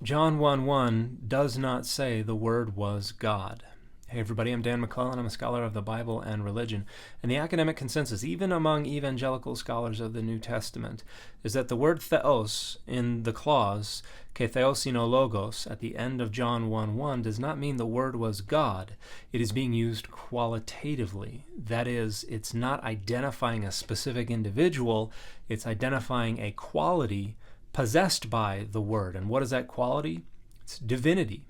John 1:1 does not say the Word was God. Hey everybody, I'm Dan McClellan. I'm a scholar of the Bible and religion. And the academic consensus, even among evangelical scholars of the New Testament, is that the word theos in the clause, ke theosino logos, at the end of John 1:1 does not mean the Word was God. It is being used qualitatively. That is, it's not identifying a specific individual, it's identifying a quality possessed by the Word. And what is that quality? It's divinity.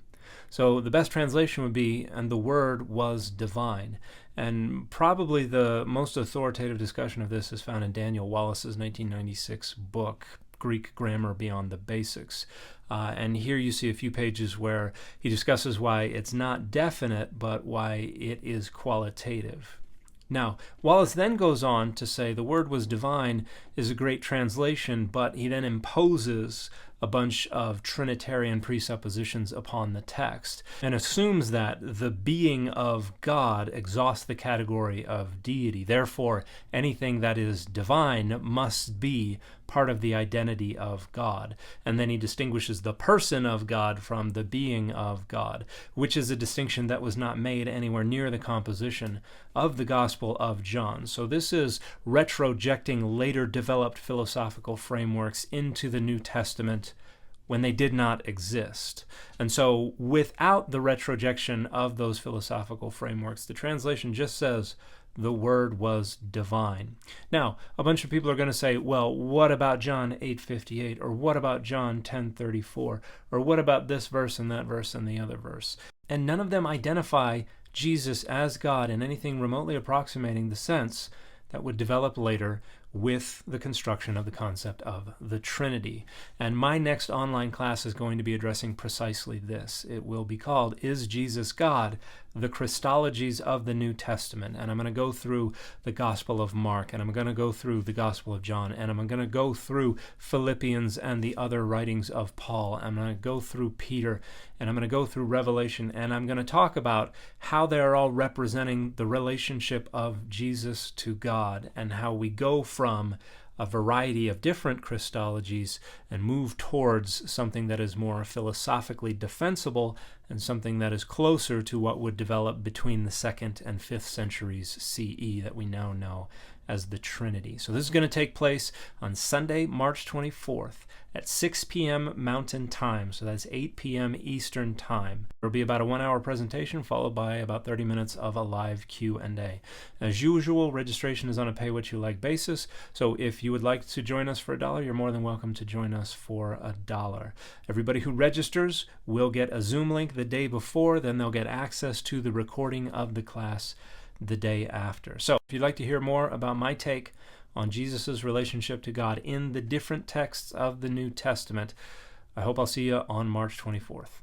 So the best translation would be, and the Word was divine. And probably the most authoritative discussion of this is found in Daniel Wallace's 1996 book, Greek Grammar Beyond the Basics. And here you see a few pages where he discusses why it's not definite, but why it is qualitative. Now, Wallace then goes on to say the Word was divine is a great translation, but he then imposes a bunch of Trinitarian presuppositions upon the text and assumes that the being of God exhausts the category of deity. Therefore, anything that is divine must be part of the identity of God. And then he distinguishes the person of God from the being of God, which is a distinction that was not made anywhere near the composition of the Gospel of John. So this is retrojecting later developed philosophical frameworks into the New Testament when they did not exist. And so without the retrojection of those philosophical frameworks, the translation just says the Word was divine. Now, a bunch of people are going to say, well, what about John 8:58? Or what about John 10:34? Or what about this verse and that verse and the other verse? And none of them identify Jesus as God in anything remotely approximating the sense that would develop later with the construction of the concept of the Trinity. And my next online class is going to be addressing precisely this. It will be called, Is Jesus God? The Christologies of the New Testament. And I'm going to go through the Gospel of Mark, and I'm going to go through the Gospel of John, and I'm going to go through Philippians and the other writings of Paul. I'm going to go through Peter, and I'm going to go through Revelation, and I'm going to talk about how they are all representing the relationship of Jesus to God, and how we go from a variety of different Christologies and move towards something that is more philosophically defensible and something that is closer to what would develop between the 2nd and 5th centuries CE that we now know as the Trinity. So this is going to take place on Sunday, March 24th at 6 p.m. Mountain Time. So that's 8 p.m. Eastern Time. There will be about a 1-hour presentation followed by about 30 minutes of a live Q&A. As usual, registration is on a pay-what-you-like basis. So if you would like to join us for $1, you're more than welcome to join us for $1. Everybody who registers will get a Zoom link the day before, then they'll get access to the recording of the class the day after. So if you'd like to hear more about my take on Jesus' relationship to God in the different texts of the New Testament, I hope I'll see you on March 24th.